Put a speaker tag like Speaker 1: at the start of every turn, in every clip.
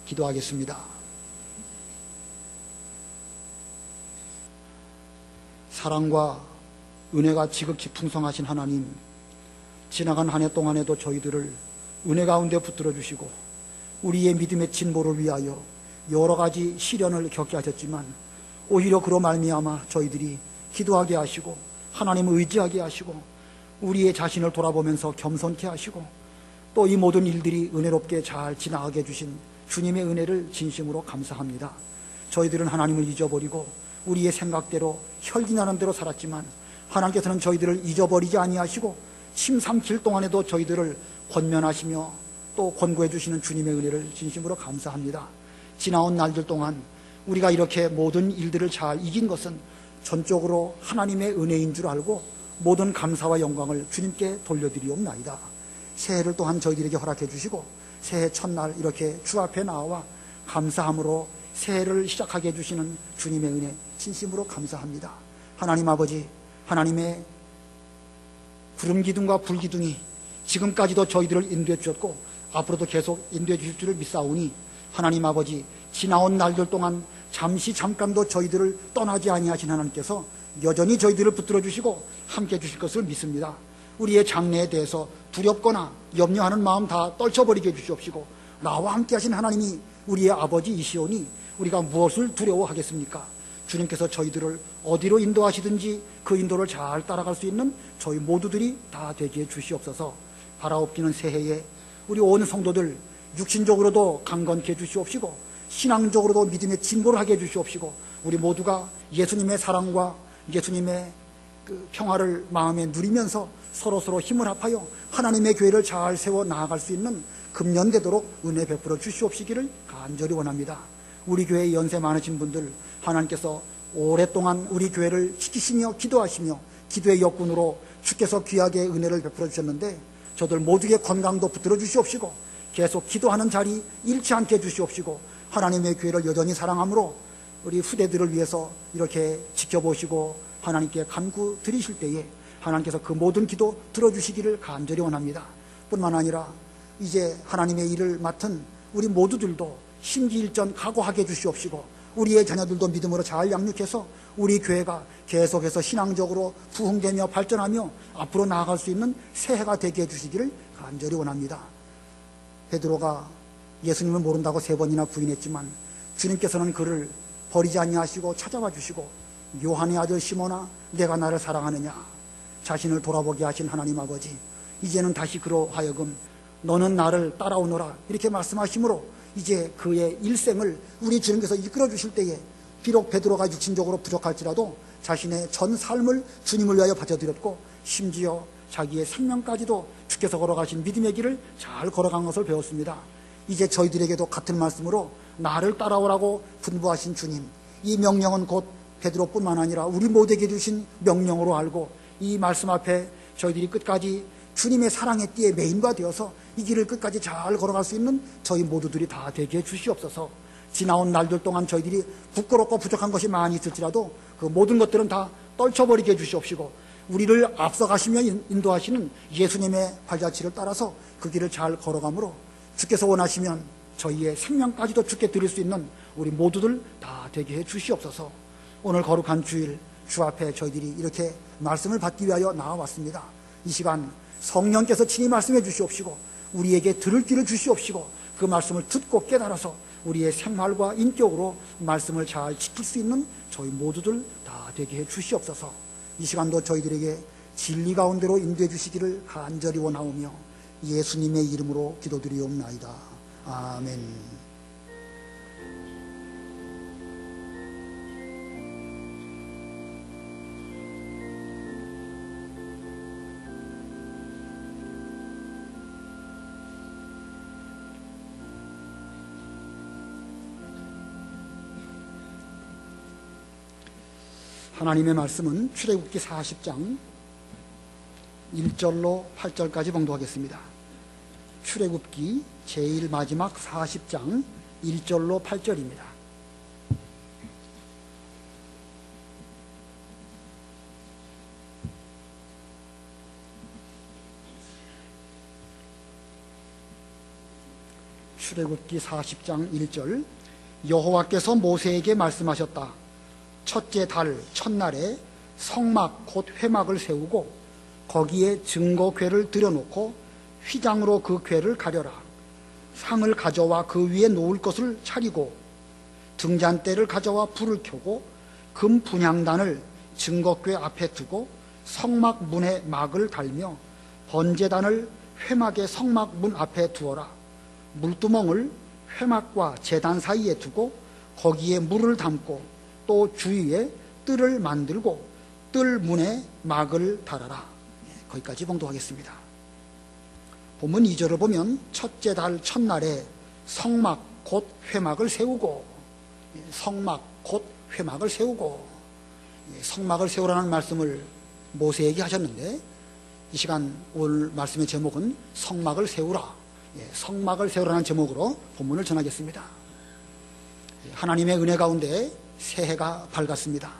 Speaker 1: 기도하겠습니다. 사랑과 은혜가 지극히 풍성하신 하나님, 지나간 한 해 동안에도 저희들을 은혜 가운데 붙들어 주시고 우리의 믿음의 진보를 위하여 여러 가지 시련을 겪게 하셨지만, 오히려 그로 말미암아 저희들이 기도하게 하시고 하나님을 의지하게 하시고 우리의 자신을 돌아보면서 겸손케 하시고 또 이 모든 일들이 은혜롭게 잘 지나가게 해주신 주님의 은혜를 진심으로 감사합니다. 저희들은 하나님을 잊어버리고 우리의 생각대로 혈기나는 대로 살았지만, 하나님께서는 저희들을 잊어버리지 아니하시고 침 삼킬 동안에도 저희들을 권면하시며 또 권고해 주시는 주님의 은혜를 진심으로 감사합니다. 지나온 날들 동안 우리가 이렇게 모든 일들을 잘 이긴 것은 전적으로 하나님의 은혜인 줄 알고 모든 감사와 영광을 주님께 돌려드리옵나이다. 새해를 또한 저희들에게 허락해 주시고 새해 첫날 이렇게 주 앞에 나와 감사함으로 새해를 시작하게 해주시는 주님의 은혜 진심으로 감사합니다. 하나님 아버지, 하나님의 구름기둥과 불기둥이 지금까지도 저희들을 인도해 주셨고 앞으로도 계속 인도해 주실 줄을 믿사오니, 하나님 아버지, 지나온 날들 동안 잠깐도 저희들을 떠나지 아니하신 하나님께서 여전히 저희들을 붙들어 주시고 함께 해 주실 것을 믿습니다. 우리의 장래에 대해서 두렵거나 염려하는 마음 다 떨쳐버리게 해주시옵시고, 나와 함께 하신 하나님이 우리의 아버지이시오니 우리가 무엇을 두려워하겠습니까? 주님께서 저희들을 어디로 인도하시든지 그 인도를 잘 따라갈 수 있는 저희 모두들이 다 되게 해 주시옵소서. 바라옵기는 새해에 우리 온 성도들 육신적으로도 강건케 해 주시옵시고 신앙적으로도 믿음의 진보를 하게 해 주시옵시고, 우리 모두가 예수님의 사랑과 예수님의 그 평화를 마음에 누리면서 서로서로 힘을 합하여 하나님의 교회를 잘 세워 나아갈 수 있는 금년되도록 은혜 베풀어 주시옵시기를 간절히 원합니다. 우리 교회에 연세 많으신 분들, 하나님께서 오랫동안 우리 교회를 지키시며 기도하시며 기도의 역군으로 주께서 귀하게 은혜를 베풀어 주셨는데, 저들 모두의 건강도 붙들어 주시옵시고 계속 기도하는 자리 잃지 않게 해주시옵시고, 하나님의 교회를 여전히 사랑함으로 우리 후대들을 위해서 이렇게 지켜보시고 하나님께 간구 드리실 때에 하나님께서 그 모든 기도 들어주시기를 간절히 원합니다. 뿐만 아니라 이제 하나님의 일을 맡은 우리 모두들도 심기일전 각오하게 해주시옵시고 우리의 자녀들도 믿음으로 잘 양육해서 우리 교회가 계속해서 신앙적으로 부흥되며 발전하며 앞으로 나아갈 수 있는 새해가 되게 해주시기를 간절히 원합니다. 베드로가 예수님을 모른다고 3번이나 부인했지만 주님께서는 그를 버리지 아니하시고 찾아와 주시고, 요한의 아들 시몬아, 내가 나를 사랑하느냐? 자신을 돌아보게 하신 하나님 아버지, 이제는 다시 그로 하여금 너는 나를 따라오너라 이렇게 말씀하심으로 이제 그의 일생을 우리 주님께서 이끌어 주실 때에 비록 베드로가 육신적으로 부족할지라도 자신의 전 삶을 주님을 위하여 바쳐드렸고 심지어 자기의 생명까지도 주께서 걸어가신 믿음의 길을 잘 걸어간 것을 배웠습니다. 이제 저희들에게도 같은 말씀으로 나를 따라오라고 분부하신 주님, 이 명령은 곧 베드로뿐만 아니라 우리 모두에게 주신 명령으로 알고 이 말씀 앞에 저희들이 끝까지 주님의 사랑의 띠에 메인바 되어서 이 길을 끝까지 잘 걸어갈 수 있는 저희 모두들이 다 되게 해 주시옵소서. 지나온 날들 동안 저희들이 부끄럽고 부족한 것이 많이 있을지라도 그 모든 것들은 다 떨쳐버리게 해 주시옵시고, 우리를 앞서가시며 인도하시는 예수님의 발자취를 따라서 그 길을 잘 걸어가므로 주께서 원하시면 저희의 생명까지도 주께 드릴 수 있는 우리 모두들 다 되게 해 주시옵소서. 오늘 거룩한 주일 주 앞에 저희들이 이렇게 말씀을 받기 위하여 나와왔습니다. 이 시간 성령께서 친히 말씀해 주시옵시고 우리에게 들을 귀를 주시옵시고 그 말씀을 듣고 깨달아서 우리의 생활과 인격으로 말씀을 잘 지킬 수 있는 저희 모두들 다 되게 해 주시옵소서. 이 시간도 저희들에게 진리 가운데로 인도해 주시기를 간절히 원하오며 예수님의 이름으로 기도드리옵나이다. 아멘. 하나님의 말씀은 출애굽기 40장 1절로 8절까지 봉독하겠습니다. 출애굽기 제일 마지막 40장 1절로 8절입니다. 출애굽기 40장 1절 여호와께서 모세에게 말씀하셨다. 첫째 달 첫날에 성막 곧 회막을 세우고 거기에 증거궤를 들여놓고 휘장으로 그 궤를 가려라. 상을 가져와 그 위에 놓을 것을 차리고 등잔대를 가져와 불을 켜고 금 분향단을 증거궤 앞에 두고 성막 문에 막을 달며 번제단을 회막의 성막 문 앞에 두어라. 물두멍을 회막과 제단 사이에 두고 거기에 물을 담고 또 주위에 뜰을 만들고 뜰 문에 막을 달아라. 거기까지 봉독하겠습니다. 본문 2절을 보면 첫째 달 첫날에 성막 곧 회막을 세우고, 성막 곧 회막을 세우고, 성막을 세우라는 말씀을 모세에게 하셨는데 이 시간 오늘 말씀의 제목은 성막을 세우라, 성막을 세우라는 제목으로 본문을 전하겠습니다. 하나님의 은혜 가운데 새해가 밝았습니다.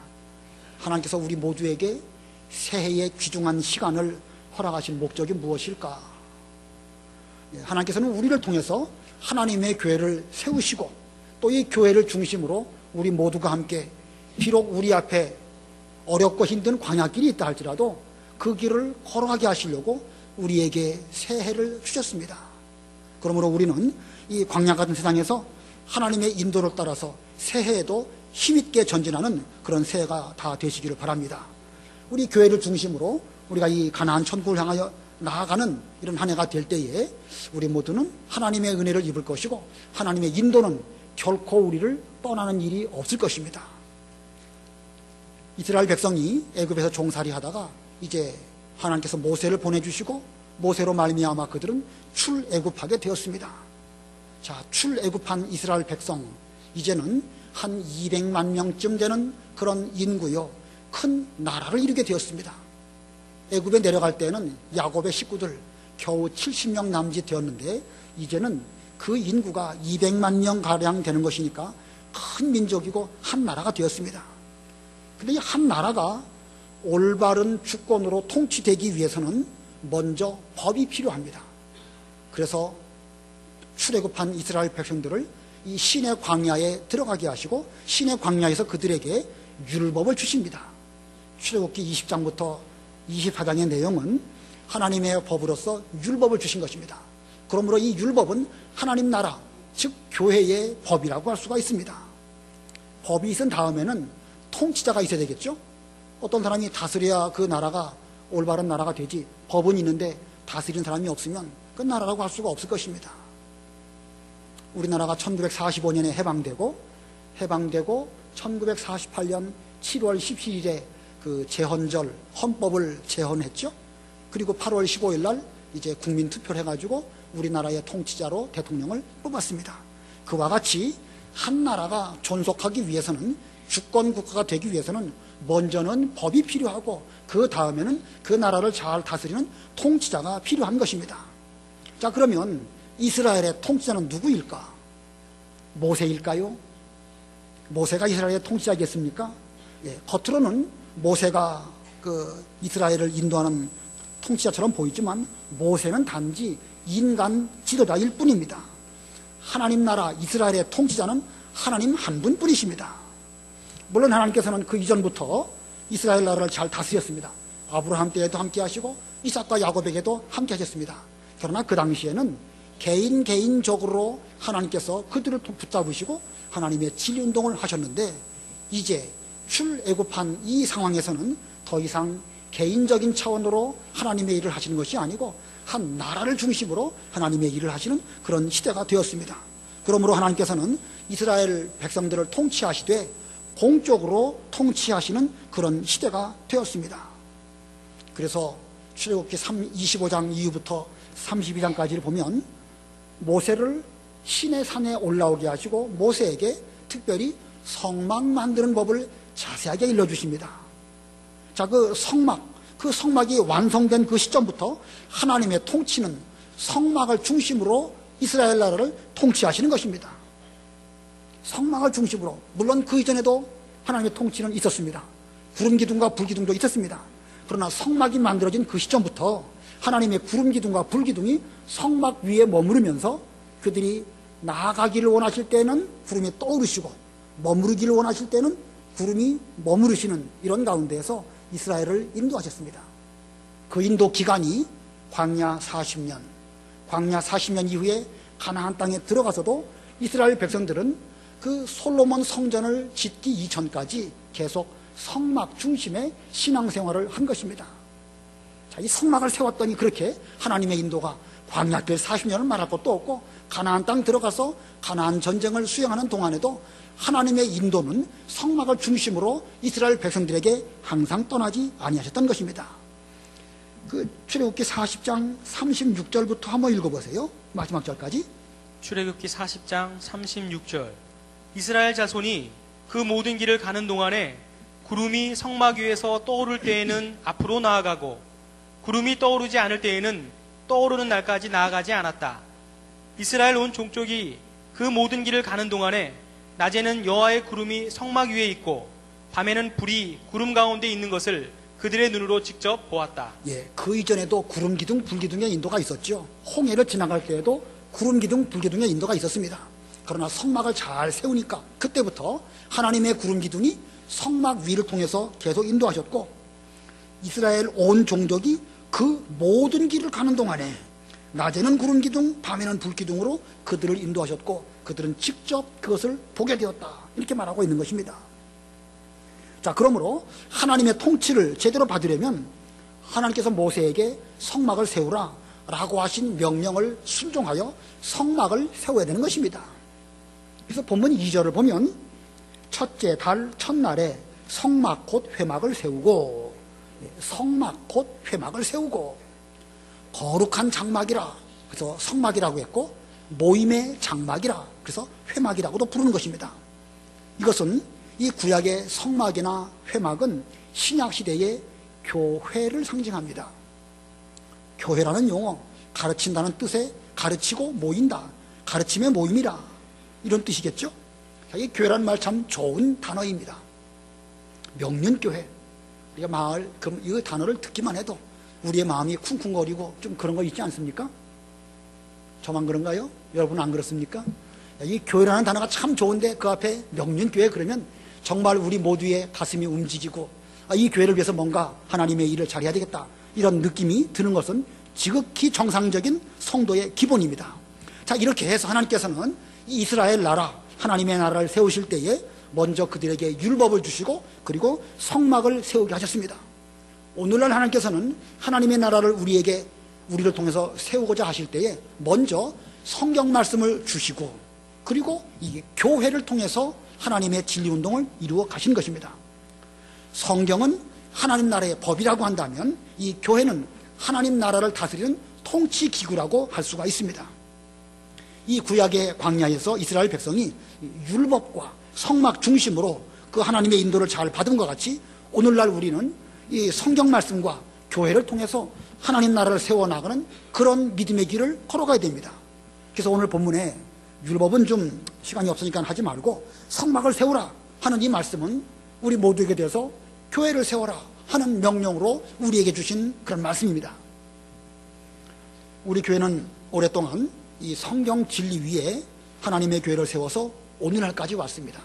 Speaker 1: 하나님께서 우리 모두에게 새해의 귀중한 시간을 허락하신 목적이 무엇일까? 하나님께서는 우리를 통해서 하나님의 교회를 세우시고 또 이 교회를 중심으로 우리 모두가 함께 비록 우리 앞에 어렵고 힘든 광야길이 있다 할지라도 그 길을 걸어가게 하시려고 우리에게 새해를 주셨습니다. 그러므로 우리는 이 광야 같은 세상에서 하나님의 인도를 따라서 새해에도 힘있게 전진하는 그런 새해가 다 되시기를 바랍니다. 우리 교회를 중심으로 우리가 이 가나안 천국을 향하여 나아가는 이런 한 해가 될 때에 우리 모두는 하나님의 은혜를 입을 것이고 하나님의 인도는 결코 우리를 떠나는 일이 없을 것입니다. 이스라엘 백성이 애굽에서 종살이 하다가 이제 하나님께서 모세를 보내주시고 모세로 말미암아 그들은 출애굽하게 되었습니다. 자, 출애굽한 이스라엘 백성 이제는 한 200만 명쯤 되는 그런 인구요 큰 나라를 이루게 되었습니다. 애굽에 내려갈 때는 야곱의 식구들 겨우 70명 남짓 되었는데 이제는 그 인구가 200만 명가량 되는 것이니까 큰 민족이고 한 나라가 되었습니다. 근데 이 한 나라가 올바른 주권으로 통치되기 위해서는 먼저 법이 필요합니다. 그래서 출애굽한 이스라엘 백성들을 이 신의 광야에 들어가게 하시고 신의 광야에서 그들에게 율법을 주십니다. 출애굽기 20장부터 24장의 내용은 하나님의 법으로서 율법을 주신 것입니다. 그러므로 이 율법은 하나님 나라, 즉 교회의 법이라고 할 수가 있습니다. 법이 있은 다음에는 통치자가 있어야 되겠죠. 어떤 사람이 다스려야 그 나라가 올바른 나라가 되지, 법은 있는데 다스리는 사람이 없으면 그 나라라고 할 수가 없을 것입니다. 우리나라가 1945년에 해방되고 1948년 7월 17일에 그 제헌절 헌법을 제헌했죠. 그리고 8월 15일 날 이제 국민 투표를 해가지고 우리나라의 통치자로 대통령을 뽑았습니다. 그와 같이 한 나라가 존속하기 위해서는 주권 국가가 되기 위해서는 먼저는 법이 필요하고 그 다음에는 그 나라를 잘 다스리는 통치자가 필요한 것입니다. 자, 그러면 이스라엘의 통치자는 누구일까? 모세일까요? 모세가 이스라엘의 통치자겠습니까? 예, 겉으로는 모세가 그 이스라엘을 인도하는 통치자처럼 보이지만 모세는 단지 인간 지도자일 뿐입니다. 하나님 나라 이스라엘의 통치자는 하나님 한 분뿐이십니다. 물론 하나님께서는 그 이전부터 이스라엘 나라를 잘 다스렸습니다. 아브라함 때에도 함께 하시고 이삭과 야곱에게도 함께 하셨습니다. 그러나 그 당시에는 개인적으로 하나님께서 그들을 붙잡으시고 하나님의 진리운동을 하셨는데 이제 출애굽한 이 상황에서는 더 이상 개인적인 차원으로 하나님의 일을 하시는 것이 아니고 한 나라를 중심으로 하나님의 일을 하시는 그런 시대가 되었습니다. 그러므로 하나님께서는 이스라엘 백성들을 통치하시되 공적으로 통치하시는 그런 시대가 되었습니다. 그래서 출애굽기 25장 이후부터 32장까지를 보면 모세를 신의 산에 올라오게 하시고 모세에게 특별히 성막 만드는 법을 자세하게 일러주십니다. 자, 그 성막이 완성된 그 시점부터 하나님의 통치는 성막을 중심으로 이스라엘 나라를 통치하시는 것입니다. 성막을 중심으로. 물론 그 이전에도 하나님의 통치는 있었습니다. 구름 기둥과 불 기둥도 있었습니다. 그러나 성막이 만들어진 그 시점부터 하나님의 구름 기둥과 불 기둥이 성막 위에 머무르면서 그들이 나아가기를 원하실 때는 구름이 떠오르시고 머무르기를 원하실 때는 구름이 머무르시는 이런 가운데에서 이스라엘을 인도하셨습니다. 그 인도 기간이 광야 40년, 광야 40년 이후에 가나안 땅에 들어가서도 이스라엘 백성들은 그 솔로몬 성전을 짓기 이전까지 계속 성막 중심의 신앙생활을 한 것입니다. 자, 이 성막을 세웠더니 그렇게 하나님의 인도가 광야 길 40년을 말할 것도 없고 가나안 땅 들어가서 가나안 전쟁을 수행하는 동안에도 하나님의 인도는 성막을 중심으로 이스라엘 백성들에게 항상 떠나지 아니하셨던 것입니다. 그 출애굽기 40장 36절부터 한번 읽어보세요. 마지막 절까지.
Speaker 2: 출애굽기 40장 36절. 이스라엘 자손이 그 모든 길을 가는 동안에 구름이 성막 위에서 떠오를 때에는 앞으로 나아가고 구름이 떠오르지 않을 때에는 떠오르는 날까지 나아가지 않았다. 이스라엘 온 종족이 그 모든 길을 가는 동안에 낮에는 여호와의 구름이 성막 위에 있고 밤에는 불이 구름 가운데 있는 것을 그들의 눈으로 직접 보았다.
Speaker 1: 예, 그 이전에도 구름 기둥, 불 기둥의 인도가 있었죠. 홍해를 지나갈 때에도 구름 기둥, 불 기둥의 인도가 있었습니다. 그러나 성막을 잘 세우니까 그때부터 하나님의 구름 기둥이 성막 위를 통해서 계속 인도하셨고 이스라엘 온 종족이 그 모든 길을 가는 동안에 낮에는 구름 기둥, 밤에는 불 기둥으로 그들을 인도하셨고 그들은 직접 그것을 보게 되었다. 이렇게 말하고 있는 것입니다. 자, 그러므로 하나님의 통치를 제대로 받으려면 하나님께서 모세에게 성막을 세우라 라고 하신 명령을 순종하여 성막을 세워야 되는 것입니다. 그래서 본문 2절을 보면 첫째 달 첫날에 성막 곧 회막을 세우고 성막 곧 회막을 세우고 거룩한 장막이라 그래서 성막이라고 했고 모임의 장막이라 그래서 회막이라고도 부르는 것입니다. 이것은 이 구약의 성막이나 회막은 신약시대의 교회를 상징합니다. 교회라는 용어, 가르친다는 뜻에 가르치고 모인다, 가르침의 모임이라 이런 뜻이겠죠. 이 교회라는 말 참 좋은 단어입니다. 명륜교회, 우리가 마을, 이 단어를 듣기만 해도 우리의 마음이 쿵쿵거리고 좀 그런 거 있지 않습니까? 저만 그런가요? 여러분 안 그렇습니까? 이 교회라는 단어가 참 좋은데 그 앞에 명륜교회 그러면 정말 우리 모두의 가슴이 움직이고 이 교회를 위해서 뭔가 하나님의 일을 잘해야 되겠다 이런 느낌이 드는 것은 지극히 정상적인 성도의 기본입니다. 자, 이렇게 해서 하나님께서는 이 이스라엘 나라 하나님의 나라를 세우실 때에 먼저 그들에게 율법을 주시고 그리고 성막을 세우게 하셨습니다. 오늘날 하나님께서는 하나님의 나라를 우리를 통해서 세우고자 하실 때에 먼저 성경 말씀을 주시고 그리고 이 교회를 통해서 하나님의 진리운동을 이루어 가신 것입니다. 성경은 하나님 나라의 법이라고 한다면 이 교회는 하나님 나라를 다스리는 통치기구라고 할 수가 있습니다. 이 구약의 광야에서 이스라엘 백성이 율법과 성막 중심으로 그 하나님의 인도를 잘 받은 것 같이 오늘날 우리는 이 성경 말씀과 교회를 통해서 하나님 나라를 세워나가는 그런 믿음의 길을 걸어가야 됩니다. 그래서 오늘 본문에 율법은 좀 시간이 없으니까 하지 말고 성막을 세우라 하는 이 말씀은 우리 모두에게 대해서 교회를 세워라 하는 명령으로 우리에게 주신 그런 말씀입니다. 우리 교회는 오랫동안 이 성경 진리 위에 하나님의 교회를 세워서 오늘날까지 왔습니다.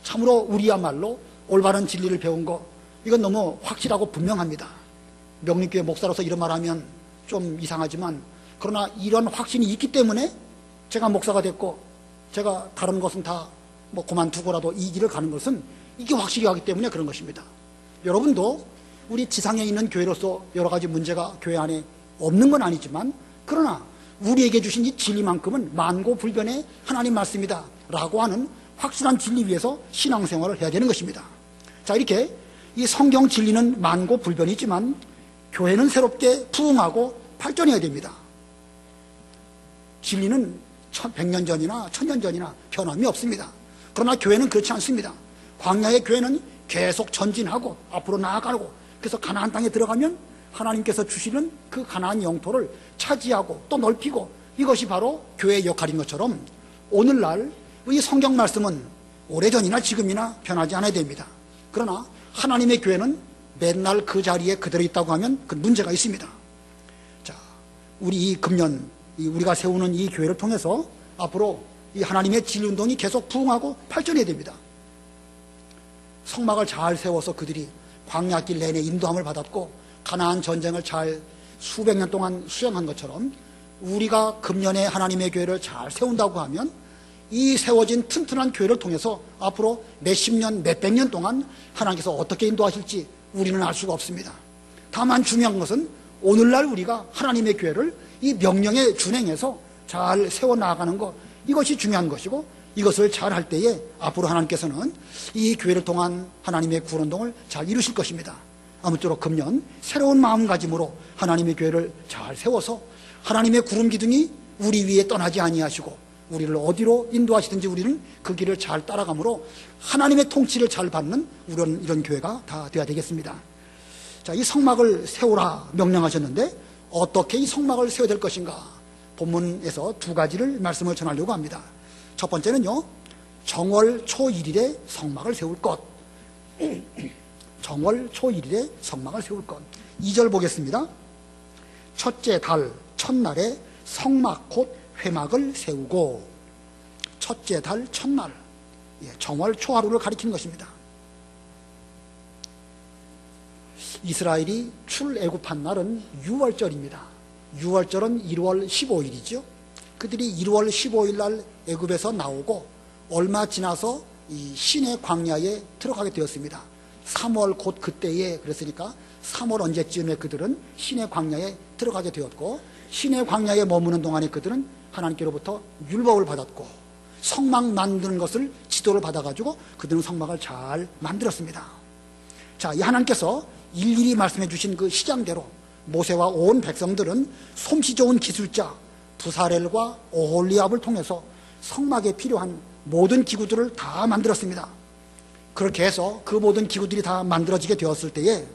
Speaker 1: 참으로 우리야말로 올바른 진리를 배운 거 이건 너무 확실하고 분명합니다. 명륜교회 목사로서 이런 말하면 좀 이상하지만 그러나 이런 확신이 있기 때문에 제가 목사가 됐고 제가 다른 것은 다 뭐 그만두고라도 이 길을 가는 것은 이게 확실히 하기 때문에 그런 것입니다. 여러분도 우리 지상에 있는 교회로서 여러 가지 문제가 교회 안에 없는 건 아니지만 그러나 우리에게 주신 이 진리만큼은 만고불변의 하나님 말씀이다 라고 하는 확실한 진리 위에서 신앙생활을 해야 되는 것입니다. 자, 이렇게 이 성경 진리는 만고불변이지만 교회는 새롭게 부흥하고 발전해야 됩니다. 진리는 100년 전이나 1000년 전이나 변함이 없습니다. 그러나 교회는 그렇지 않습니다. 광야의 교회는 계속 전진하고 앞으로 나아가고 그래서 가나안 땅에 들어가면 하나님께서 주시는 그 가나안 영토를 차지하고 또 넓히고 이것이 바로 교회의 역할인 것처럼 오늘날 이 성경 말씀은 오래전이나 지금이나 변하지 않아야 됩니다. 그러나 하나님의 교회는 맨날 그 자리에 그대로 있다고 하면 그 문제가 있습니다. 자, 우리 이 금년 우리가 세우는 이 교회를 통해서 앞으로 이 하나님의 진리운동이 계속 부흥하고 발전해야 됩니다. 성막을 잘 세워서 그들이 광야길 내내 인도함을 받았고 가나안 전쟁을 잘 수백 년 동안 수행한 것처럼 우리가 금년에 하나님의 교회를 잘 세운다고 하면 이 세워진 튼튼한 교회를 통해서 앞으로 몇십 년, 몇백 년 동안 하나님께서 어떻게 인도하실지 우리는 알 수가 없습니다. 다만 중요한 것은 오늘날 우리가 하나님의 교회를 이 명령에 준행해서 잘 세워나가는 것, 이것이 중요한 것이고, 이것을 잘 할 때에 앞으로 하나님께서는 이 교회를 통한 하나님의 구원운동을 잘 이루실 것입니다. 아무쪼록 금년 새로운 마음가짐으로 하나님의 교회를 잘 세워서 하나님의 구름 기둥이 우리 위에 떠나지 아니하시고 우리를 어디로 인도하시든지 우리는 그 길을 잘 따라가므로 하나님의 통치를 잘 받는 이런 교회가 다 되어야 되겠습니다. 자, 이 성막을 세우라 명령하셨는데 어떻게 이 성막을 세워야 될 것인가? 본문에서 두 가지를 말씀을 전하려고 합니다. 첫 번째는요, 정월 초 1일에 성막을 세울 것. 정월 초 1일에 성막을 세울 것. 2절 보겠습니다. 첫째 달 첫날에 성막 곧 회막을 세우고. 첫째 달 첫날, 정월 초하루를 가리키는 것입니다. 이스라엘이 출애굽한 날은 6월절입니다. 6월절은 1월 15일이죠. 그들이 1월 15일 날 애굽에서 나오고 얼마 지나서 이 시내 광야에 들어가게 되었습니다. 3월 곧 그때에, 그랬으니까 3월 언제쯤에 그들은 시내 광야에 들어가게 되었고, 시내 광야에 머무는 동안에 그들은 하나님께로부터 율법을 받았고 성막 만드는 것을 지도를 받아가지고 그들은 성막을 잘 만들었습니다. 자, 이 하나님께서 일일이 말씀해 주신 그 시장대로 모세와 온 백성들은 솜씨 좋은 기술자 부사렐과 오홀리압을 통해서 성막에 필요한 모든 기구들을 다 만들었습니다. 그렇게 해서 그 모든 기구들이 다 만들어지게 되었을 때에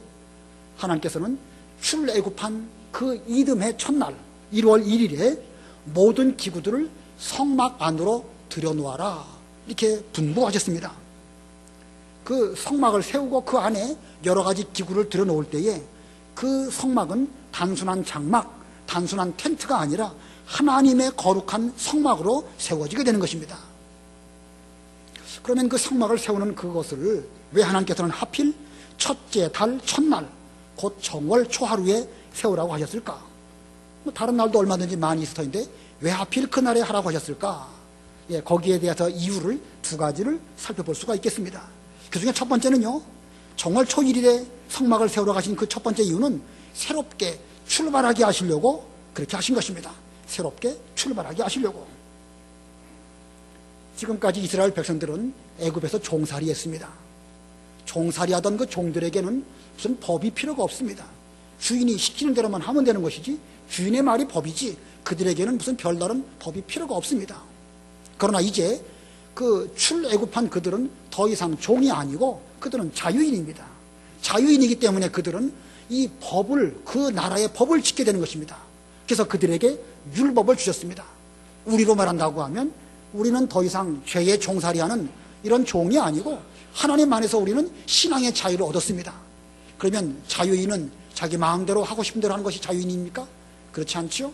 Speaker 1: 하나님께서는 출애굽한 그 이듬해 첫날 1월 1일에 모든 기구들을 성막 안으로 들여놓아라 이렇게 분부하셨습니다. 그 성막을 세우고 그 안에 여러 가지 기구를 들여놓을 때에 그 성막은 단순한 장막, 단순한 텐트가 아니라 하나님의 거룩한 성막으로 세워지게 되는 것입니다. 그러면 그 성막을 세우는 그것을 왜 하나님께서는 하필 첫째 달 첫날 곧 정월 초하루에 세우라고 하셨을까? 다른 날도 얼마든지 많이 있을 터인데 왜 하필 그날에 하라고 하셨을까? 거기에 대해서 이유를 두 가지를 살펴볼 수가 있겠습니다. 그 중에 첫 번째는요, 정월 초 1일에 성막을 세우러 가신 그 첫 번째 이유는 새롭게 출발하게 하시려고 그렇게 하신 것입니다. 새롭게 출발하게 하시려고. 지금까지 이스라엘 백성들은 애굽에서 종살이 했습니다. 종살이 하던 그 종들에게는 무슨 법이 필요가 없습니다. 주인이 시키는 대로만 하면 되는 것이지 주인의 말이 법이지 그들에게는 무슨 별다른 법이 필요가 없습니다. 그러나 이제 그 출애굽한 그들은 더 이상 종이 아니고 그들은 자유인입니다. 자유인이기 때문에 그들은 이 법을, 그 나라의 법을 지키게 되는 것입니다. 그래서 그들에게 율법을 주셨습니다. 우리로 말한다고 하면 우리는 더 이상 죄의 종살이하는 이런 종이 아니고 하나님 안에서 우리는 신앙의 자유를 얻었습니다. 그러면 자유인은 자기 마음대로 하고 싶은 대로 하는 것이 자유인입니까? 그렇지 않죠?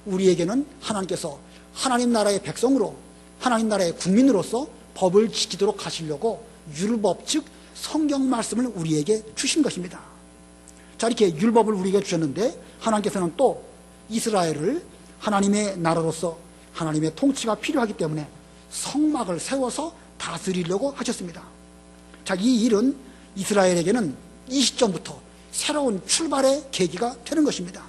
Speaker 1: 우리에게는 하나님께서 하나님 나라의 백성으로, 하나님 나라의 국민으로서 법을 지키도록 하시려고 율법, 즉 성경 말씀을 우리에게 주신 것입니다. 자, 이렇게 율법을 우리에게 주셨는데 하나님께서는 또 이스라엘을 하나님의 나라로서 하나님의 통치가 필요하기 때문에 성막을 세워서 다스리려고 하셨습니다. 자, 이 일은 이스라엘에게는 이 시점부터 새로운 출발의 계기가 되는 것입니다.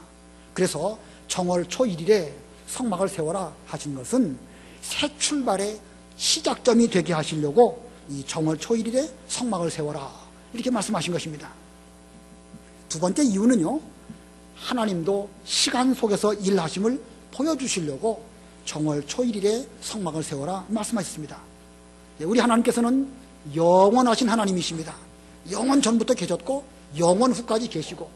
Speaker 1: 그래서 정월 초 1일에 성막을 세워라 하신 것은 새 출발의 시작점이 되게 하시려고 이 정월 초 1일에 성막을 세워라 이렇게 말씀하신 것입니다. 두 번째 이유는요, 하나님도 시간 속에서 일하심을 보여주시려고 정월 초 1일에 성막을 세워라 말씀하셨습니다. 우리 하나님께서는 영원하신 하나님이십니다. 영원 전부터 계셨고 영원 후까지 계시고,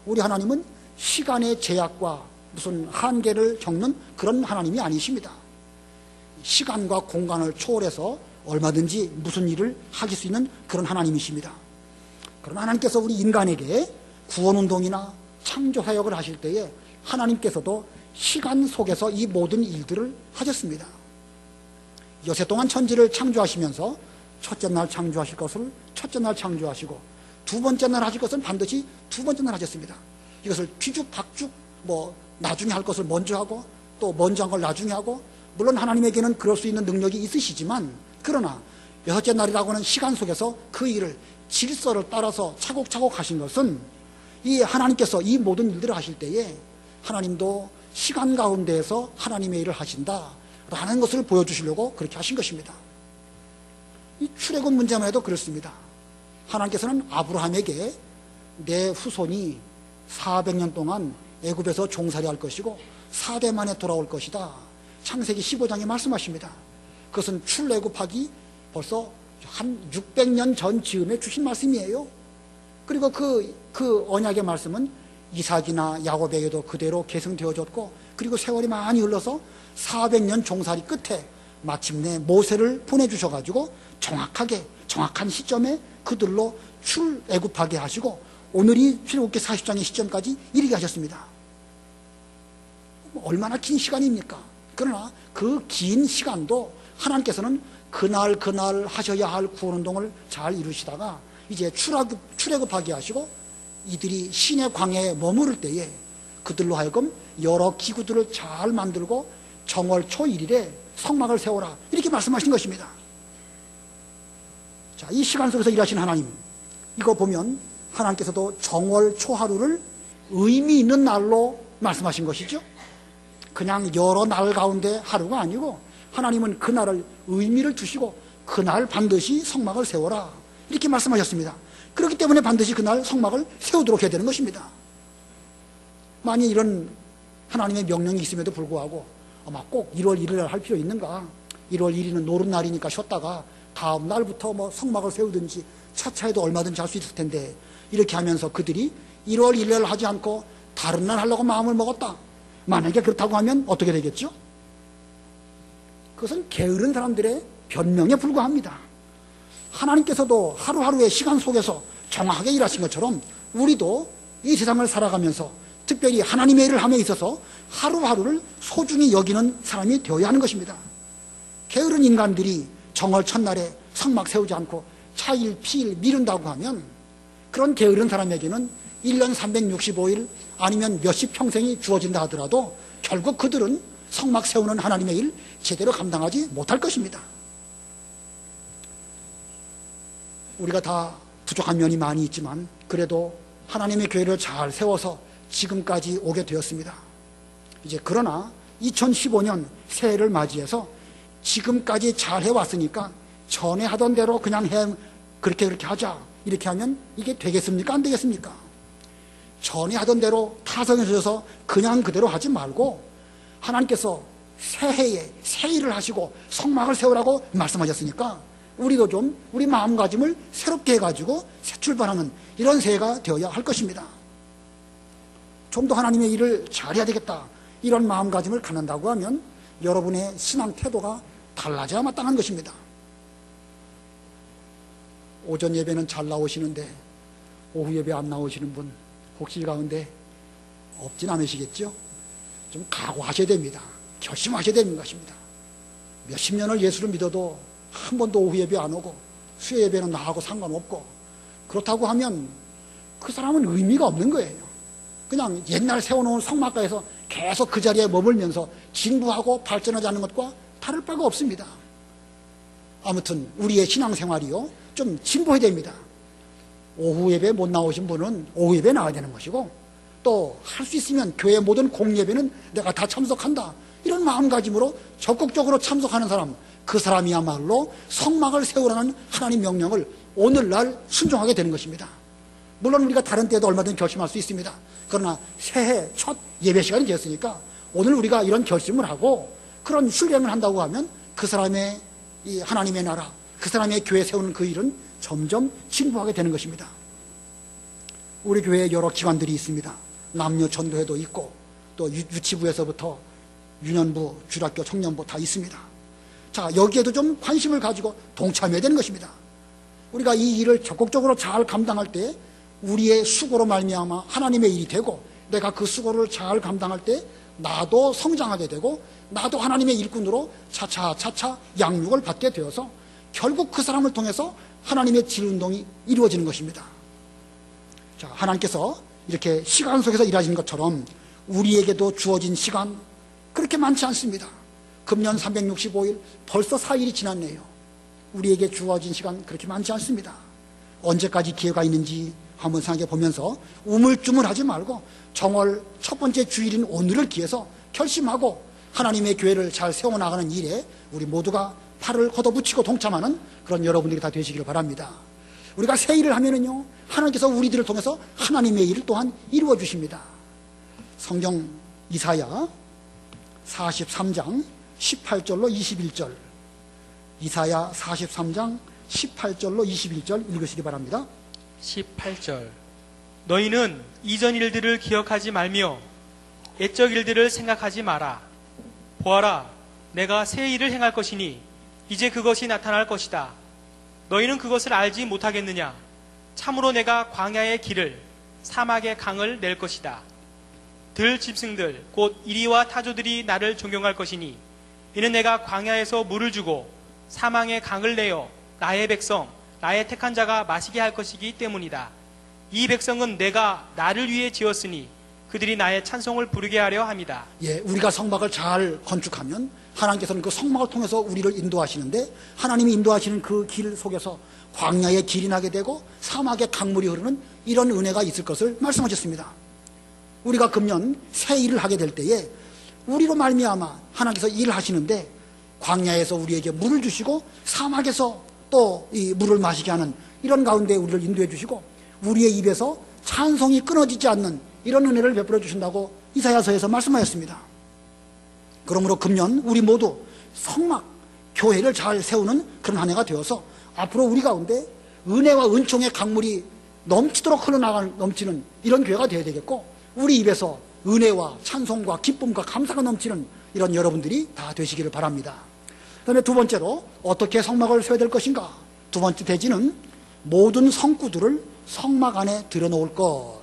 Speaker 1: 우리 하나님은 시간의 제약과 무슨 한계를 겪는 그런 하나님이 아니십니다. 시간과 공간을 초월해서 얼마든지 무슨 일을 하실 수 있는 그런 하나님이십니다. 그러나 하나님께서 우리 인간에게 구원운동이나 창조사역을 하실 때에 하나님께서도 시간 속에서 이 모든 일들을 하셨습니다. 여세 동안 천지를 창조하시면서 첫째 날 창조하실 것을 첫째 날 창조하시고 두 번째 날 하실 것은 반드시 두 번째 날 하셨습니다. 이것을 뒤죽박죽 나중에 할 것을 먼저 하고 또 먼저 한 걸 나중에 하고, 물론 하나님에게는 그럴 수 있는 능력이 있으시지만, 그러나 여섯째 날이라고 하는 시간 속에서 그 일을 질서를 따라서 차곡차곡 하신 것은 이 하나님께서 이 모든 일들을 하실 때에 하나님도 시간 가운데에서 하나님의 일을 하신다라는 것을 보여주시려고 그렇게 하신 것입니다. 이 출애굽 문제만 해도 그렇습니다. 하나님께서는 아브라함에게 내 후손이 400년 동안 애굽에서 종살이 할 것이고 4대 만에 돌아올 것이다. 창세기 15장에 말씀하십니다. 그것은 출애굽하기 벌써 한 600년 전 즈음에 주신 말씀이에요. 그리고 그 언약의 말씀은 이삭이나 야곱에게도 그대로 계승되어졌고, 그리고 세월이 많이 흘러서 400년 종살이 끝에 마침내 모세를 보내주셔가지고 정확한 시점에 그들로 출애굽하게 하시고 오늘이 출애굽기 40장의 시점까지 이르게 하셨습니다. 얼마나 긴 시간입니까? 그러나 그 긴 시간도 하나님께서는 그날 하셔야 할 구원운동을 잘 이루시다가 이제 출애굽하게 하시고 이들이 신의 광야에 머무를 때에 그들로 하여금 여러 기구들을 잘 만들고 정월 초 1일에 성막을 세워라, 이렇게 말씀하신 것입니다. 자, 이 시간 속에서 일하신 하나님, 이거 보면 하나님께서도 정월 초 하루를 의미 있는 날로 말씀하신 것이죠. 그냥 여러 날 가운데 하루가 아니고 하나님은 그날을 의미를 두시고 그날 반드시 성막을 세워라, 이렇게 말씀하셨습니다. 그렇기 때문에 반드시 그날 성막을 세우도록 해야 되는 것입니다. 만약 이런 하나님의 명령이 있음에도 불구하고 아마 꼭 1월 1일 날 할 필요 있는가? 1월 1일은 노름날이니까 쉬었다가 다음 날부터 성막을 세우든지 차차해도 얼마든지 할 수 있을 텐데, 이렇게 하면서 그들이 1월 1일 날 하지 않고 다른 날 하려고 마음을 먹었다. 만약에 그렇다고 하면 어떻게 되겠죠? 그것은 게으른 사람들의 변명에 불과합니다. 하나님께서도 하루하루의 시간 속에서 정확하게 일하신 것처럼 우리도 이 세상을 살아가면서 특별히 하나님의 일을 함에 있어서 하루하루를 소중히 여기는 사람이 되어야 하는 것입니다. 게으른 인간들이 정월 첫날에 성막 세우지 않고 차일 피일 미룬다고 하면 그런 게으른 사람에게는 1년 365일 아니면 몇십 평생이 주어진다 하더라도 결국 그들은 성막 세우는 하나님의 일 제대로 감당하지 못할 것입니다. 우리가 다 부족한 면이 많이 있지만 그래도 하나님의 교회를 잘 세워서 지금까지 오게 되었습니다. 이제 그러나 2015년 새해를 맞이해서 지금까지 잘 해왔으니까 전에 하던 대로 그냥 그렇게 하자, 이렇게 하면 이게 되겠습니까? 안 되겠습니까? 전에 하던 대로 타성에 젖어서 그냥 그대로 하지 말고 하나님께서 새해에 새 일을 하시고 성막을 세우라고 말씀하셨으니까 우리도 좀 우리 마음가짐을 새롭게 해가지고 새 출발하는 이런 새해가 되어야 할 것입니다. 좀 더 하나님의 일을 잘해야 되겠다, 이런 마음가짐을 갖는다고 하면 여러분의 신앙 태도가 달라져야 마땅한 것입니다. 오전 예배는 잘 나오시는데 오후 예배 안 나오시는 분 혹시 이 가운데 없진 않으시겠죠? 좀 각오하셔야 됩니다. 결심하셔야 되는 것입니다. 몇십 년을 예수를 믿어도 한 번도 오후 예배 안 오고 수요 예배는 나하고 상관없고, 그렇다고 하면 그 사람은 의미가 없는 거예요. 그냥 옛날 세워놓은 성막가에서 계속 그 자리에 머물면서 진부하고 발전하지 않는 것과 다를 바가 없습니다. 아무튼 우리의 신앙생활이요, 좀 진보해야 됩니다. 오후 예배 못 나오신 분은 오후 예배 나와야 되는 것이고, 또 할 수 있으면 교회 모든 공예배는 내가 다 참석한다, 이런 마음가짐으로 적극적으로 참석하는 사람, 그 사람이야말로 성막을 세우라는 하나님 명령을 오늘날 순종하게 되는 것입니다. 물론 우리가 다른 때도 얼마든지 결심할 수 있습니다. 그러나 새해 첫 예배 시간이 되었으니까 오늘 우리가 이런 결심을 하고 그런 순례을 한다고 하면 그 사람의 이 하나님의 나라, 그 사람의 교회 세우는 그 일은 점점 진보하게 되는 것입니다. 우리 교회에 여러 기관들이 있습니다. 남녀 전도회도 있고 또 유치부에서부터 유년부, 주일학교, 청년부 다 있습니다. 자, 여기에도 좀 관심을 가지고 동참해야 되는 것입니다. 우리가 이 일을 적극적으로 잘 감당할 때 우리의 수고로 말미암아 하나님의 일이 되고, 내가 그 수고를 잘 감당할 때 나도 성장하게 되고 나도 하나님의 일꾼으로 차차 양육을 받게 되어서 결국 그 사람을 통해서 하나님의 질운동이 이루어지는 것입니다. 자, 하나님께서 이렇게 시간 속에서 일하시는 것처럼 우리에게도 주어진 시간 그렇게 많지 않습니다. 금년 365일 벌써 4일이 지났네요. 우리에게 주어진 시간 그렇게 많지 않습니다. 언제까지 기회가 있는지 한번 생각해 보면서 우물쭈물하지 말고 정월 첫 번째 주일인 오늘을 기해서 결심하고 하나님의 교회를 잘 세워나가는 일에 우리 모두가 팔을 걷어붙이고 동참하는 그런 여러분들이 다 되시기를 바랍니다. 우리가 새 일을 하면은요, 하나님께서 우리들을 통해서 하나님의 일을 또한 이루어 주십니다. 성경 이사야 43장 18절로 21절, 이사야 43장 18절로 21절 읽으시기 바랍니다.
Speaker 2: 18절. 너희는 이전 일들을 기억하지 말며 옛적 일들을 생각하지 마라. 보아라, 내가 새 일을 행할 것이니 이제 그것이 나타날 것이다. 너희는 그것을 알지 못하겠느냐? 참으로 내가 광야의 길을 사막의 강을 낼 것이다. 들 짐승들 곧 이리와 타조들이 나를 존경할 것이니 이는 내가 광야에서 물을 주고 사망의 강을 내어 나의 백성 나의 택한 자가 마시게 할 것이기 때문이다. 이 백성은 내가 나를 위해 지었으니 그들이 나의 찬송을 부르게 하려 함이다.
Speaker 1: 예, 우리가 성막을 잘 건축하면 하나님께서는 그 성막을 통해서 우리를 인도하시는데, 하나님이 인도하시는 그 길 속에서 광야의 길이 나게 되고 사막의 강물이 흐르는 이런 은혜가 있을 것을 말씀하셨습니다. 우리가 금년 새 일을 하게 될 때에 우리로 말미암아 하나님께서 일을 하시는데, 광야에서 우리에게 물을 주시고 사막에서 또 이 물을 마시게 하는 이런 가운데 우리를 인도해 주시고 우리의 입에서 찬송이 끊어지지 않는 이런 은혜를 베풀어 주신다고 이사야서에서 말씀하였습니다. 그러므로 금년 우리 모두 성막, 교회를 잘 세우는 그런 한 해가 되어서 앞으로 우리 가운데 은혜와 은총의 강물이 넘치도록 넘치는 이런 교회가 되어야 되겠고, 우리 입에서 은혜와 찬송과 기쁨과 감사가 넘치는 이런 여러분들이 다 되시기를 바랍니다. 그 다음에 두 번째로 어떻게 성막을 세워야 될 것인가? 두 번째 대지는 모든 성구들을 성막 안에 들여놓을 것.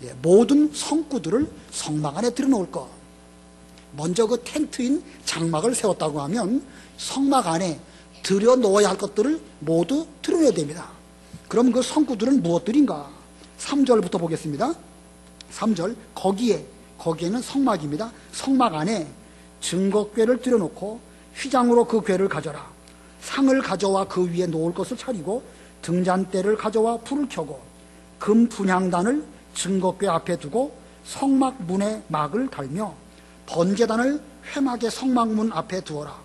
Speaker 1: 예, 모든 성구들을 성막 안에 들여놓을 것. 먼저 그 텐트인 장막을 세웠다고 하면 성막 안에 들여놓아야 할 것들을 모두 들여놓아야 됩니다. 그럼 그 성구들은 무엇들인가? 3절부터 보겠습니다. 3절, 거기에는 성막입니다. 성막 안에 증거궤를 들여놓고 휘장으로 그 궤를 가져라. 상을 가져와 그 위에 놓을 것을 차리고 등잔대를 가져와 불을 켜고 금 분향단을 증거궤 앞에 두고 성막 문에 막을 달며 번제단을 회막의 성막문 앞에 두어라.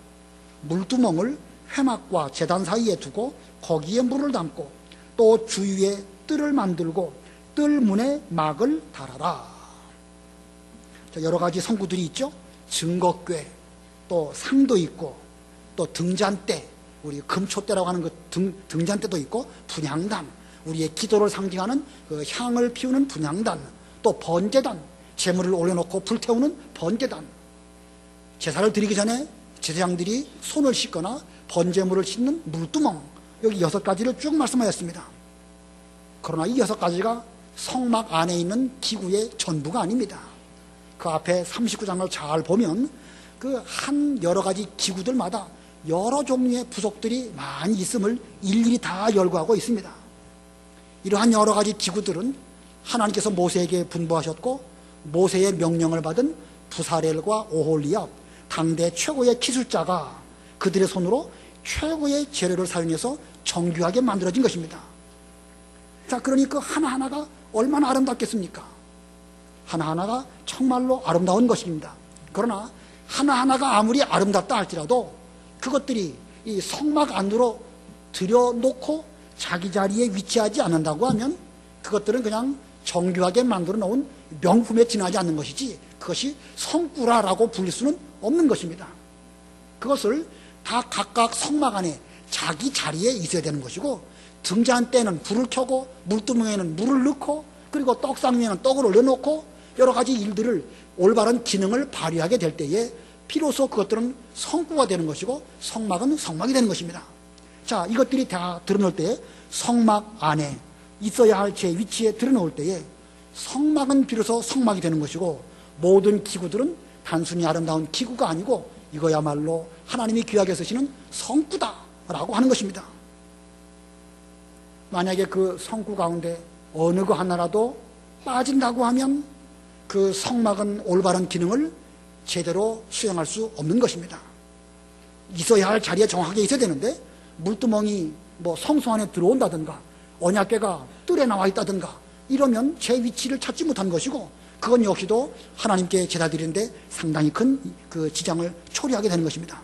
Speaker 1: 물두멍을 회막과 제단 사이에 두고 거기에 물을 담고 또 주위에 뜰을 만들고 뜰 문에 막을 달아라. 여러 가지 성구들이 있죠. 증거궤, 또 상도 있고, 또 등잔대, 우리 금초대라고 하는 그 등잔대도 있고, 분향단, 우리의 기도를 상징하는 그 향을 피우는 분향단, 또 번제단, 제물을 올려놓고 불태우는 번제단. 제사를 드리기 전에 제사장들이 손을 씻거나 번제물을 씻는 물두멍, 여기 6가지를 쭉 말씀하였습니다. 그러나 이 6가지가 성막 안에 있는 기구의 전부가 아닙니다. 그 앞에 39장을 잘 보면 그 한 여러 가지 기구들마다 여러 종류의 부속들이 많이 있음을 일일이 다 열거하고 있습니다. 이러한 여러 가지 기구들은 하나님께서 모세에게 분부하셨고 모세의 명령을 받은 부사렐과 오홀리압, 당대 최고의 기술자가 그들의 손으로 최고의 재료를 사용해서 정교하게 만들어진 것입니다. 자, 그러니 그 하나하나가 얼마나 아름답겠습니까? 하나하나가 정말로 아름다운 것입니다. 그러나 하나하나가 아무리 아름답다 할지라도 그것들이 이 성막 안으로 들여놓고 자기 자리에 위치하지 않는다고 하면 그것들은 그냥 정교하게 만들어 놓은 명품에 지나지 않는 것이지 그것이 성구라라고 불릴 수는 없는 것입니다. 그것을 다 각각 성막 안에 자기 자리에 있어야 되는 것이고, 등잔대는 불을 켜고 물두멍에는 물을 넣고 그리고 떡상위에는 떡을 올려놓고 여러 가지 일들을 올바른 기능을 발휘하게 될 때에 비로소 그것들은 성구가 되는 것이고 성막은 성막이 되는 것입니다. 자, 이것들이 다 드러놓을 때에 성막 안에 있어야 할 제 위치에 드러놓을 때에 성막은 비로소 성막이 되는 것이고 모든 기구들은 단순히 아름다운 기구가 아니고 이거야말로 하나님이 귀하게 쓰시는 성구다라고 하는 것입니다. 만약에 그 성구 가운데 어느 그 하나라도 빠진다고 하면 그 성막은 올바른 기능을 제대로 수행할 수 없는 것입니다. 있어야 할 자리에 정확하게 있어야 되는데 물두멍이 뭐 성소 안에 들어온다든가 언약궤가 뜰에 나와 있다든가 이러면 제 위치를 찾지 못한 것이고 그건 역시도 하나님께 제사 드리는데 상당히 큰 그 지장을 초래하게 되는 것입니다.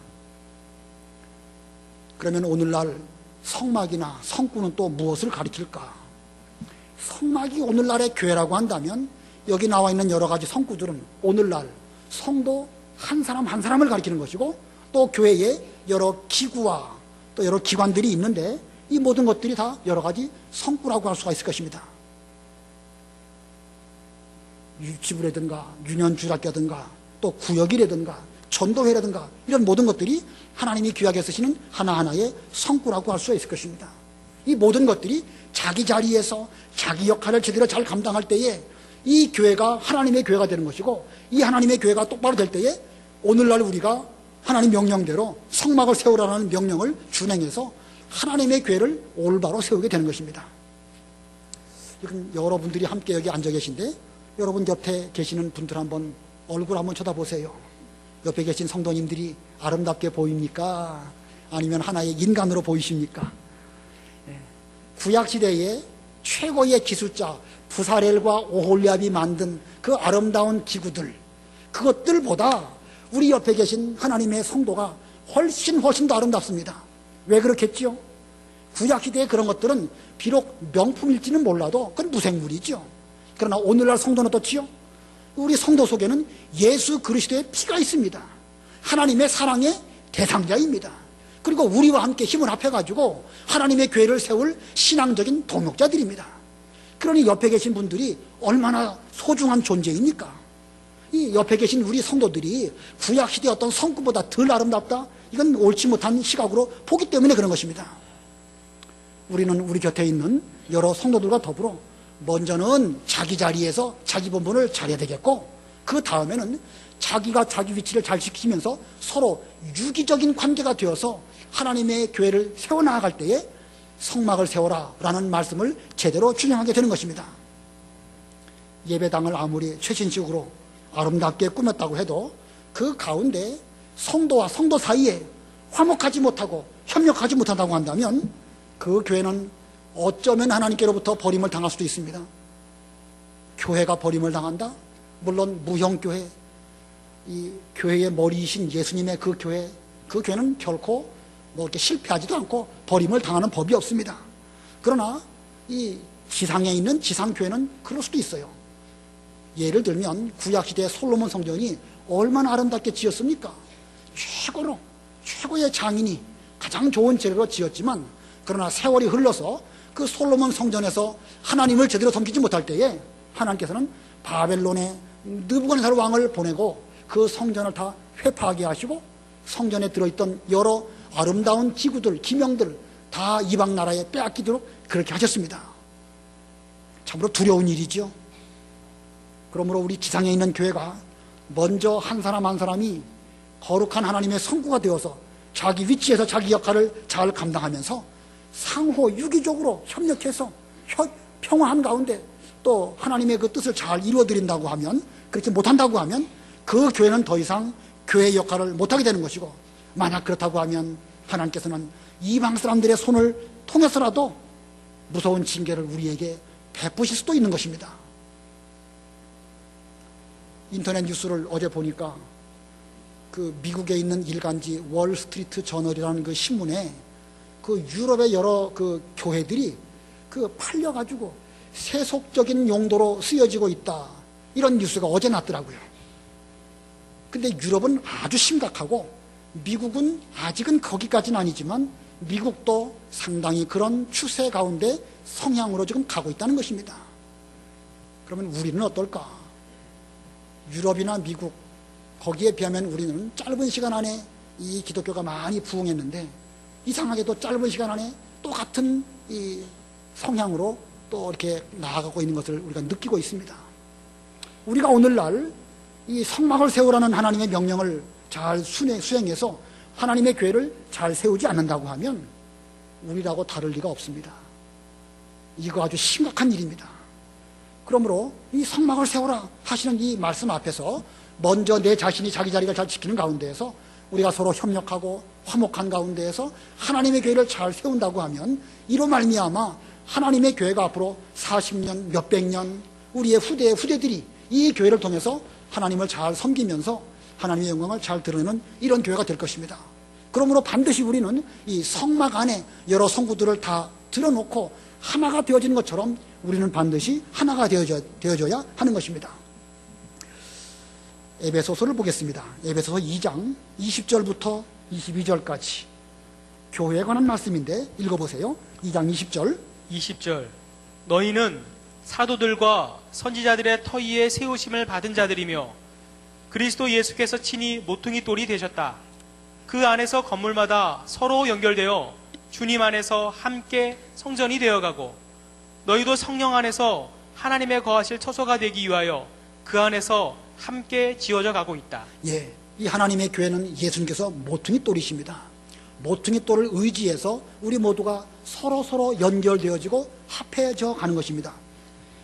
Speaker 1: 그러면 오늘날 성막이나 성구는 또 무엇을 가리킬까? 성막이 오늘날의 교회라고 한다면 여기 나와 있는 여러 가지 성구들은 오늘날 성도 한 사람 한 사람을 가리키는 것이고 또 교회에 여러 기구와 또 여러 기관들이 있는데 이 모든 것들이 다 여러 가지 성구라고 할 수가 있을 것입니다. 유치부라든가 유년주락이라든가 또 구역이라든가 전도회라든가 이런 모든 것들이 하나님이 귀하게 쓰시는 하나하나의 성구라고 할 수 있을 것입니다. 이 모든 것들이 자기 자리에서 자기 역할을 제대로 잘 감당할 때에 이 교회가 하나님의 교회가 되는 것이고 이 하나님의 교회가 똑바로 될 때에 오늘날 우리가 하나님 명령대로 성막을 세우라는 명령을 준행해서 하나님의 교회를 올바로 세우게 되는 것입니다. 지금 여러분들이 함께 여기 앉아 계신데 여러분 옆에 계시는 분들 한번 얼굴 한번 쳐다보세요. 옆에 계신 성도님들이 아름답게 보입니까? 아니면 하나의 인간으로 보이십니까? 구약시대에 최고의 기술자 부사렐과 오홀리압이 만든 그 아름다운 기구들 그것들보다 우리 옆에 계신 하나님의 성도가 훨씬 더 아름답습니다. 왜 그렇겠지요? 구약시대의 그런 것들은 비록 명품일지는 몰라도 그건 무생물이죠. 그러나 오늘날 성도는 어떻지요? 우리 성도 속에는 예수 그리스도의 피가 있습니다. 하나님의 사랑의 대상자입니다. 그리고 우리와 함께 힘을 합해가지고 하나님의 교회를 세울 신앙적인 동역자들입니다. 그러니 옆에 계신 분들이 얼마나 소중한 존재입니까? 이 옆에 계신 우리 성도들이 구약시대의 어떤 성구보다 덜 아름답다? 이건 옳지 못한 시각으로 보기 때문에 그런 것입니다. 우리는 우리 곁에 있는 여러 성도들과 더불어 먼저는 자기 자리에서 자기 본분을 잘해야 되겠고 그 다음에는 자기가 자기 위치를 잘 지키면서 서로 유기적인 관계가 되어서 하나님의 교회를 세워나갈 때에 성막을 세워라 라는 말씀을 제대로 준행하게 되는 것입니다. 예배당을 아무리 최신식으로 아름답게 꾸몄다고 해도 그 가운데 성도와 성도 사이에 화목하지 못하고 협력하지 못한다고 한다면 그 교회는 어쩌면 하나님께로부터 버림을 당할 수도 있습니다. 교회가 버림을 당한다? 물론 무형교회, 이 교회의 머리이신 예수님의 그 교회는 결코 뭐 이렇게 실패하지도 않고 버림을 당하는 법이 없습니다. 그러나 이 지상에 있는 지상교회는 그럴 수도 있어요. 예를 들면 구약시대 솔로몬 성전이 얼마나 아름답게 지었습니까? 최고의 장인이 가장 좋은 재료로 지었지만 그러나 세월이 흘러서 그 솔로몬 성전에서 하나님을 제대로 섬기지 못할 때에 하나님께서는 바벨론의 느부갓네살 왕을 보내고 그 성전을 다 회파하게 하시고 성전에 들어있던 여러 아름다운 기구들, 기명들 다 이방 나라에 빼앗기도록 그렇게 하셨습니다. 참으로 두려운 일이죠. 그러므로 우리 지상에 있는 교회가 먼저 한 사람 한 사람이 거룩한 하나님의 성구가 되어서 자기 위치에서 자기 역할을 잘 감당하면서 상호 유기적으로 협력해서 평화한 가운데 또 하나님의 그 뜻을 잘 이루어드린다고 하면 그렇게 못한다고 하면 그 교회는 더 이상 교회의 역할을 못하게 되는 것이고 만약 그렇다고 하면 하나님께서는 이방 사람들의 손을 통해서라도 무서운 징계를 우리에게 베푸실 수도 있는 것입니다. 인터넷 뉴스를 어제 보니까 그 미국에 있는 일간지 월스트리트 저널이라는 그 신문에 그 유럽의 여러 그 교회들이 그 팔려가지고 세속적인 용도로 쓰여지고 있다 이런 뉴스가 어제 났더라고요. 근데 유럽은 아주 심각하고 미국은 아직은 거기까지는 아니지만 미국도 상당히 그런 추세 가운데 성향으로 지금 가고 있다는 것입니다. 그러면 우리는 어떨까? 유럽이나 미국 거기에 비하면 우리는 짧은 시간 안에 이 기독교가 많이 부흥했는데 이상하게도 짧은 시간 안에 똑같은 이 성향으로 또 이렇게 나아가고 있는 것을 우리가 느끼고 있습니다. 우리가 오늘날 이 성막을 세우라는 하나님의 명령을 잘 수행해서 하나님의 교회를 잘 세우지 않는다고 하면 우리라고 다를 리가 없습니다. 이거 아주 심각한 일입니다. 그러므로 이 성막을 세우라 하시는 이 말씀 앞에서 먼저 내 자신이 자기 자리를 잘 지키는 가운데에서 우리가 서로 협력하고 화목한 가운데에서 하나님의 교회를 잘 세운다고 하면 이로 말미암아 하나님의 교회가 앞으로 40년, 몇백 년 우리의 후대들이 이 교회를 통해서 하나님을 잘 섬기면서 하나님의 영광을 잘 드러내는 이런 교회가 될 것입니다. 그러므로 반드시 우리는 이 성막 안에 여러 성구들을 다 들어놓고 하나가 되어지는 것처럼 우리는 반드시 하나가 되어져야 하는 것입니다. 에베소서를 보겠습니다. 에베소서 2장 20절부터 22절까지 교회에 관한 말씀인데 읽어보세요. 2장 20절.
Speaker 2: 20절. 너희는 사도들과 선지자들의 터 위에 세우심을 받은 자들이며 그리스도 예수께서 친히 모퉁이 돌이 되셨다. 그 안에서 건물마다 서로 연결되어 주님 안에서 함께 성전이 되어가고 너희도 성령 안에서 하나님의 거하실 처소가 되기 위하여 그 안에서 함께 지어져 가고 있다.
Speaker 1: 예, 이 하나님의 교회는 예수님께서 모퉁이 돌이십니다. 모퉁이 돌을 의지해서 우리 모두가 서로 연결되어지고 합해져 가는 것입니다.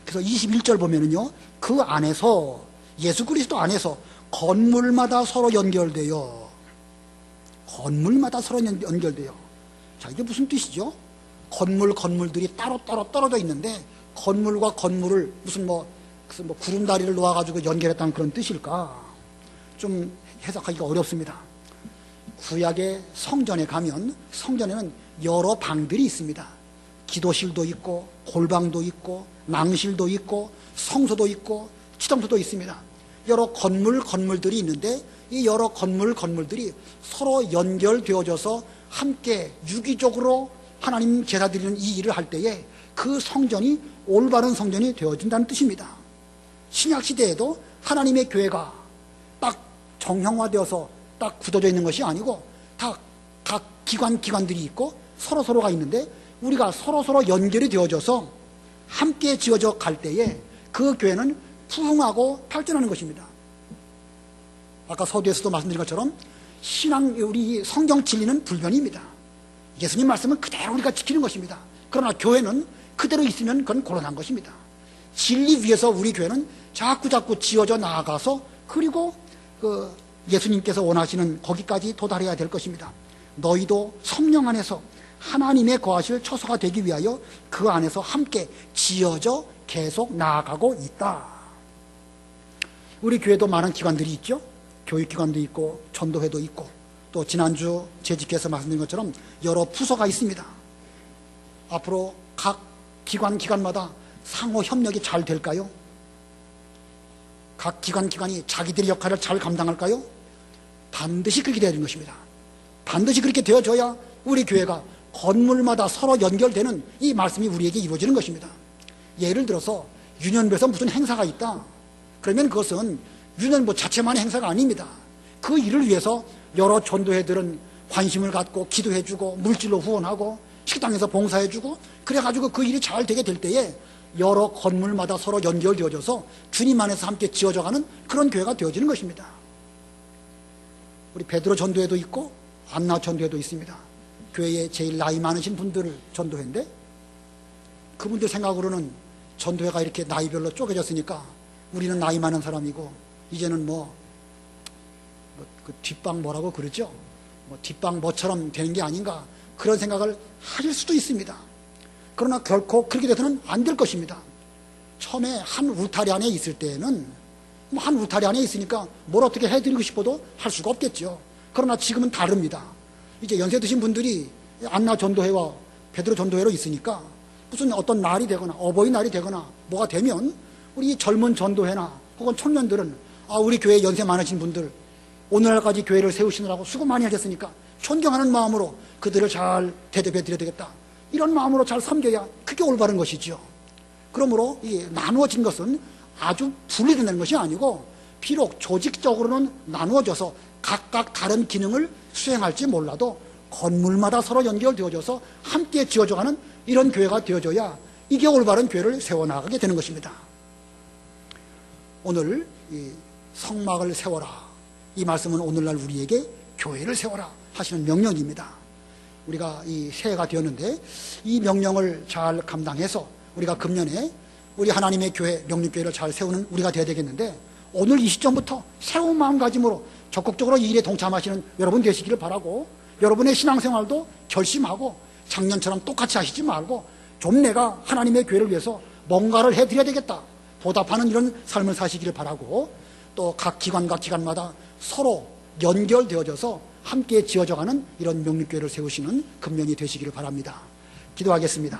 Speaker 1: 그래서 21절 보면은요, 그 안에서 예수 그리스도 안에서 건물마다 서로 연결되어 자, 이게 무슨 뜻이죠? 건물들이 따로 떨어져 있는데 건물과 건물을 무슨 구름다리를 놓아가지고 연결했다는 그런 뜻일까? 좀 해석하기가 어렵습니다. 구약의 성전에 가면 성전에는 여러 방들이 있습니다. 기도실도 있고 골방도 있고 낭실도 있고 성소도 있고 치동소도 있습니다. 여러 건물들이 있는데 이 여러 건물들이 서로 연결되어져서 함께 유기적으로 하나님 제사 드리는 이 일을 할 때에 그 성전이 올바른 성전이 되어진다는 뜻입니다. 신약시대에도 하나님의 교회가 딱 정형화되어서 딱 굳어져 있는 것이 아니고 다 각 기관들이 있고 서로가 있는데 우리가 서로 연결이 되어져서 함께 지어져 갈 때에 그 교회는 부흥하고 발전하는 것입니다. 아까 서두에서도 말씀드린 것처럼 우리 성경 진리는 불변입니다. 예수님 말씀은 그대로 우리가 지키는 것입니다. 그러나 교회는 그대로 있으면 그건 곤란한 것입니다. 진리 위에서 우리 교회는 자꾸 지어져 나아가서 그리고 예수님께서 원하시는 거기까지 도달해야 될 것입니다. 너희도 성령 안에서 하나님의 거하실 처소가 되기 위하여 그 안에서 함께 지어져 계속 나아가고 있다. 우리 교회도 많은 기관들이 있죠. 교육기관도 있고 전도회도 있고 또 지난주 재직회에서 말씀드린 것처럼 여러 부서가 있습니다. 앞으로 각 기관마다 상호 협력이 잘 될까요? 각 기관이 자기들의 역할을 잘 감당할까요? 반드시 그렇게 되어야 되는 것입니다. 반드시 그렇게 되어져야 우리 교회가 건물마다 서로 연결되는 이 말씀이 우리에게 이루어지는 것입니다. 예를 들어서 유년부에서 무슨 행사가 있다. 그러면 그것은 유년부 자체만의 행사가 아닙니다. 그 일을 위해서 여러 전도회들은 관심을 갖고 기도해주고 물질로 후원하고 식당에서 봉사해주고 그래가지고 그 일이 잘 되게 될 때에 여러 건물마다 서로 연결되어져서 주님 안에서 함께 지어져가는 그런 교회가 되어지는 것입니다. 우리 베드로 전도회도 있고 안나 전도회도 있습니다. 교회에 제일 나이 많으신 분들을 전도회인데 그분들 생각으로는 전도회가 이렇게 나이별로 쪼개졌으니까 우리는 나이 많은 사람이고 이제는 그 뒷방 뭐라고 그러죠? 뒷방 뭐처럼 되는 게 아닌가 그런 생각을 하실 수도 있습니다. 그러나 결코 그렇게 돼서는 안 될 것입니다. 처음에 한 울타리 안에 있을 때에는 한 울타리 안에 있으니까 뭘 어떻게 해드리고 싶어도 할 수가 없겠죠. 그러나 지금은 다릅니다. 이제 연세 드신 분들이 안나 전도회와 베드로 전도회로 있으니까 무슨 어떤 날이 되거나 어버이날이 되거나 뭐가 되면 우리 젊은 전도회나 혹은 청년들은 우리 교회 연세 많으신 분들 오늘날까지 교회를 세우시느라고 수고 많이 하셨으니까 존경하는 마음으로 그들을 잘 대접해 드려야 되겠다. 이런 마음으로 잘 섬겨야 그게 올바른 것이죠. 그러므로 이 나누어진 것은 아주 분리되는 것이 아니고 비록 조직적으로는 나누어져서 각각 다른 기능을 수행할지 몰라도 건물마다 서로 연결되어져서 함께 지어져가는 이런 교회가 되어져야 이게 올바른 교회를 세워나가게 되는 것입니다. 오늘 이 성막을 세워라. 이 말씀은 오늘날 우리에게 교회를 세워라 하시는 명령입니다. 우리가 이 새해가 되었는데 이 명령을 잘 감당해서 우리가 금년에 우리 하나님의 교회, 명륜교회를 잘 세우는 우리가 되어야 되겠는데, 오늘 이 시점부터 새로운 마음가짐으로 적극적으로 이 일에 동참하시는 여러분 되시기를 바라고, 여러분의 신앙생활도 결심하고 작년처럼 똑같이 하시지 말고 좀 내가 하나님의 교회를 위해서 뭔가를 해드려야 되겠다, 보답하는 이런 삶을 사시기를 바라고, 또 각 기관마다 서로 연결되어져서 함께 지어져가는 이런 명륜교회를 세우시는 금년이 되시기를 바랍니다. 기도하겠습니다.